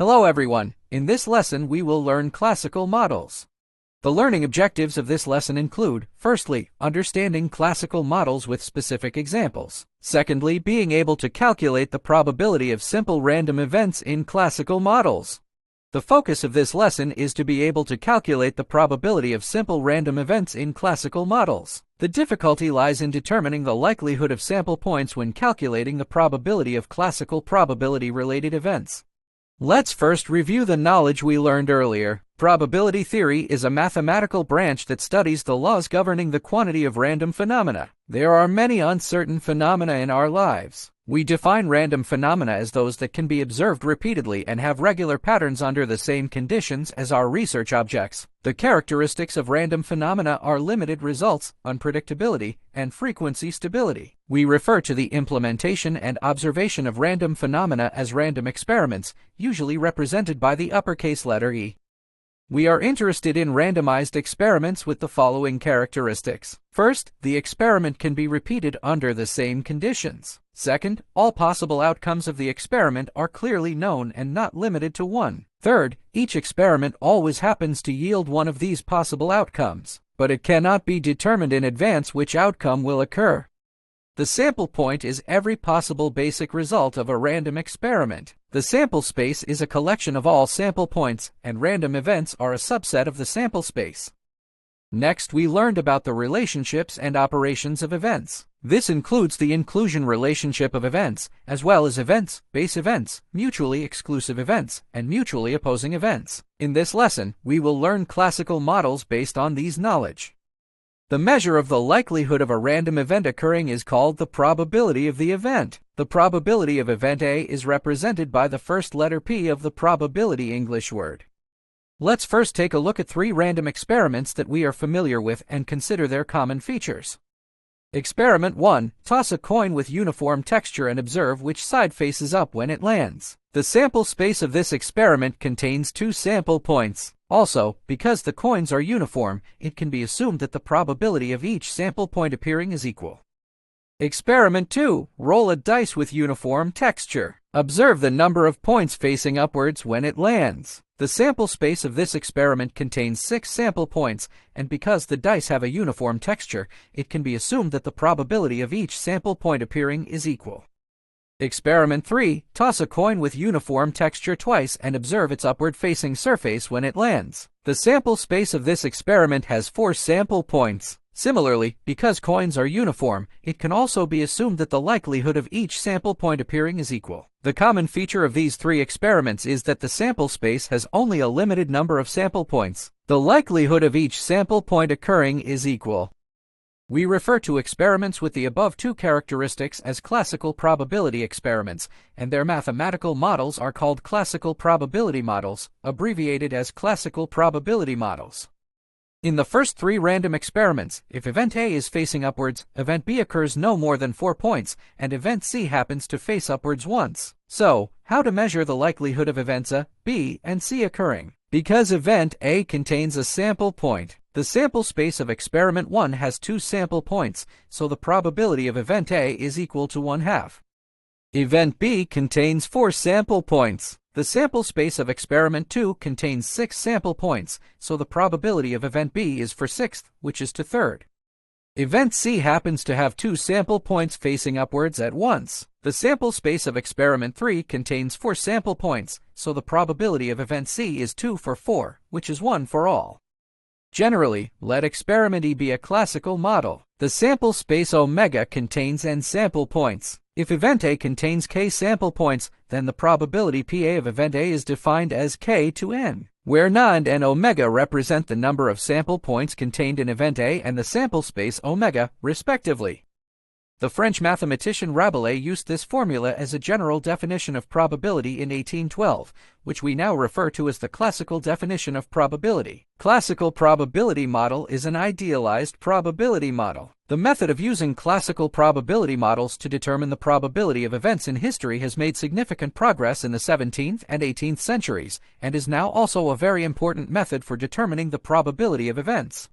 Hello everyone, in this lesson we will learn classical models. The learning objectives of this lesson include, firstly, understanding classical models with specific examples. Secondly, being able to calculate the probability of simple random events in classical models. The focus of this lesson is to be able to calculate the probability of simple random events in classical models. The difficulty lies in determining the likelihood of sample points when calculating the probability of classical probability-related events. Let's first review the knowledge we learned earlier. Probability theory is a mathematical branch that studies the laws governing the quantity of random phenomena. There are many uncertain phenomena in our lives. We define random phenomena as those that can be observed repeatedly and have regular patterns under the same conditions as our research objects. The characteristics of random phenomena are limited results, unpredictability, and frequency stability. We refer to the implementation and observation of random phenomena as random experiments, usually represented by the uppercase letter E. We are interested in randomized experiments with the following characteristics. First, the experiment can be repeated under the same conditions. Second, all possible outcomes of the experiment are clearly known and not limited to one. Third, each experiment always happens to yield one of these possible outcomes, but it cannot be determined in advance which outcome will occur. The sample point is every possible basic result of a random experiment. The sample space is a collection of all sample points, and random events are a subset of the sample space. Next, we learned about the relationships and operations of events. This includes the inclusion relationship of events, as well as events, base events, mutually exclusive events, and mutually opposing events. In this lesson, we will learn classical models based on these knowledge. The measure of the likelihood of a random event occurring is called the probability of the event. The probability of event A is represented by the first letter P of the probability English word. Let's first take a look at three random experiments that we are familiar with and consider their common features. Experiment 1. Toss a coin with uniform texture and observe which side faces up when it lands. The sample space of this experiment contains 2 sample points. Also, because the coins are uniform, it can be assumed that the probability of each sample point appearing is equal. Experiment 2. Roll a dice with uniform texture. Observe the number of points facing upwards when it lands. The sample space of this experiment contains 6 sample points, and because the dice have a uniform texture, it can be assumed that the probability of each sample point appearing is equal. Experiment 3. Toss a coin with uniform texture twice and observe its upward-facing surface when it lands. The sample space of this experiment has 4 sample points. Similarly, because coins are uniform, it can also be assumed that the likelihood of each sample point appearing is equal. The common feature of these 3 experiments is that the sample space has only a limited number of sample points. The likelihood of each sample point occurring is equal. We refer to experiments with the above 2 characteristics as classical probability experiments, and their mathematical models are called classical probability models, abbreviated as classical probability models. In the first 3 random experiments, if event A is facing upwards, event B occurs no more than 4 points, and event C happens to face upwards once. So, how to measure the likelihood of events A, B, and C occurring? Because event A contains a sample point, the sample space of experiment 1 has 2 sample points, so the probability of event A is equal to 1/2. Event B contains 4 sample points. The sample space of experiment 2 contains 6 sample points, so the probability of event B is for 1/6, which is to 1/3. Event C happens to have 2 sample points facing upwards at once. The sample space of experiment 3 contains 4 sample points, so the probability of event C is 2 for 4, which is 1 for all. Generally, let experiment E be a classical model. The sample space omega contains n sample points. If event A contains k sample points, then the probability PA of event A is defined as k to n, where n and omega represent the number of sample points contained in event A and the sample space omega, respectively. The French mathematician Rabelais used this formula as a general definition of probability in 1812, which we now refer to as the classical definition of probability. Classical probability model is an idealized probability model. The method of using classical probability models to determine the probability of events in history has made significant progress in the 17th and 18th centuries, and is now also a very important method for determining the probability of events.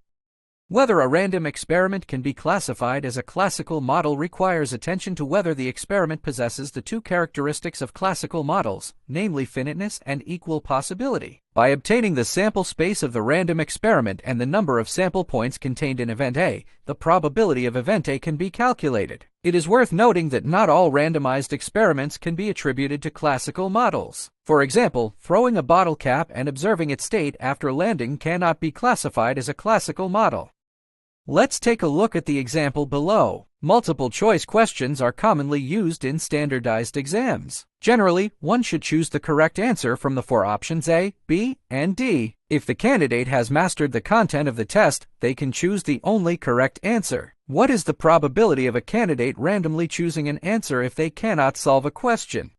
Whether a random experiment can be classified as a classical model requires attention to whether the experiment possesses the two characteristics of classical models, namely finiteness and equal possibility. By obtaining the sample space of the random experiment and the number of sample points contained in event A, the probability of event A can be calculated. It is worth noting that not all randomized experiments can be attributed to classical models. For example, throwing a bottle cap and observing its state after landing cannot be classified as a classical model. Let's take a look at the example below. Multiple choice questions are commonly used in standardized exams. Generally, one should choose the correct answer from the four options A, B, and D. If the candidate has mastered the content of the test, they can choose the only correct answer. What is the probability of a candidate randomly choosing an answer if they cannot solve a question?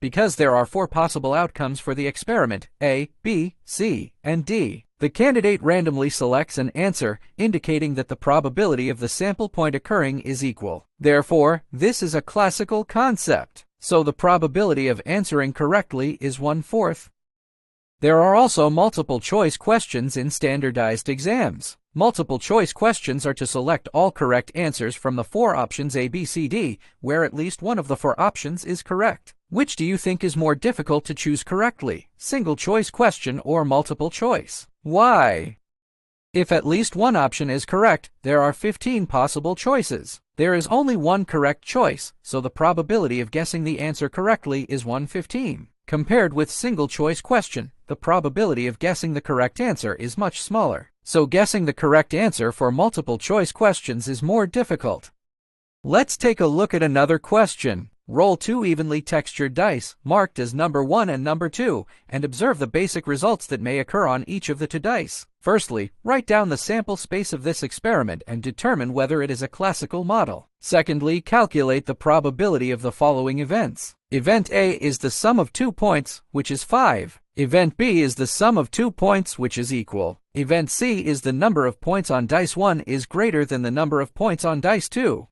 Because there are four possible outcomes for the experiment, A, B, C, and D. The candidate randomly selects an answer, indicating that the probability of the sample point occurring is equal. Therefore, this is a classical concept, so the probability of answering correctly is 1/4. There are also multiple choice questions in standardized exams. Multiple choice questions are to select all correct answers from the four options A, B, C, D, where at least one of the four options is correct. Which do you think is more difficult to choose correctly, single choice question or multiple choice? Why? If at least one option is correct, there are 15 possible choices. There is only one correct choice, so the probability of guessing the answer correctly is 1/15. Compared with single choice question, the probability of guessing the correct answer is much smaller. So guessing the correct answer for multiple choice questions is more difficult. Let's take a look at another question. Roll 2 evenly textured dice, marked as number 1 and number 2, and observe the basic results that may occur on each of the two dice. Firstly, write down the sample space of this experiment and determine whether it is a classical model. Secondly, calculate the probability of the following events. Event A is the sum of 2 points, which is 5. Event B is the sum of 2 points, which is equal. Event C is the number of points on dice 1 is greater than the number of points on dice 2.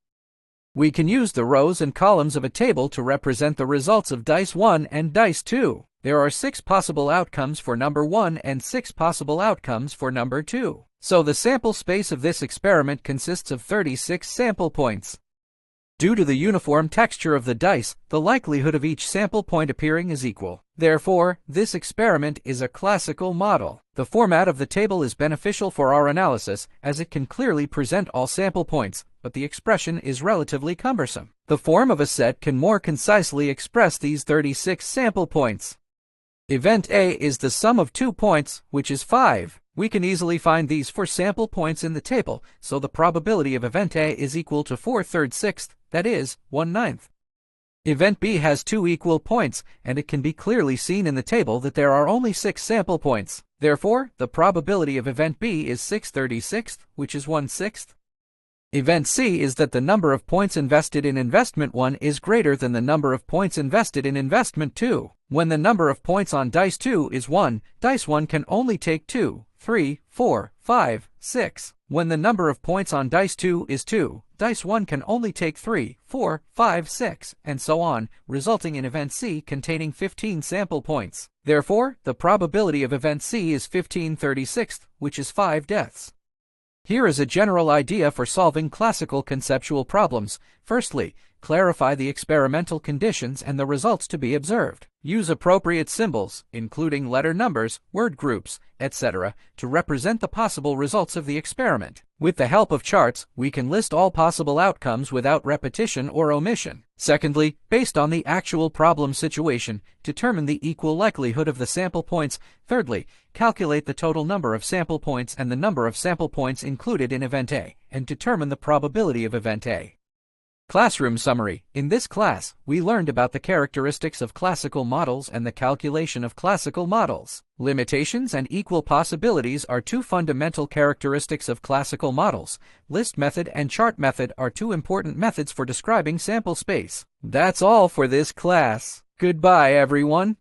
We can use the rows and columns of a table to represent the results of dice 1 and dice 2. There are 6 possible outcomes for number 1 and 6 possible outcomes for number 2. So the sample space of this experiment consists of 36 sample points. Due to the uniform texture of the dice, the likelihood of each sample point appearing is equal. Therefore, this experiment is a classical model. The format of the table is beneficial for our analysis as it can clearly present all sample points, but the expression is relatively cumbersome. The form of a set can more concisely express these 36 sample points. Event A is the sum of 2 points, which is 5. We can easily find these 4 sample points in the table, so the probability of event A is equal to 4/36, that is, 1/9. Event B has 2 equal points, and it can be clearly seen in the table that there are only 6 sample points. Therefore, the probability of event B is 6/36, which is 1/6. Event C is that the number of points invested in investment 1 is greater than the number of points invested in investment 2. When the number of points on dice 2 is 1, dice 1 can only take 2, 3, 4, 5, 6. When the number of points on dice 2 is 2, dice 1 can only take 3, 4, 5, 6, and so on, resulting in event C containing 15 sample points. Therefore, the probability of event C is 15/36, which is 5 deaths. Here is a general idea for solving classical conceptual problems. Firstly, clarify the experimental conditions and the results to be observed. Use appropriate symbols, including letter numbers, word groups, etc., to represent the possible results of the experiment. With the help of charts, we can list all possible outcomes without repetition or omission. Secondly, based on the actual problem situation, determine the equal likelihood of the sample points. Thirdly, calculate the total number of sample points and the number of sample points included in event A, and determine the probability of event A. Classroom summary. In this class, we learned about the characteristics of classical models and the calculation of classical models. Limitations and equal possibilities are 2 fundamental characteristics of classical models. List method and chart method are 2 important methods for describing sample space. That's all for this class. Goodbye, everyone.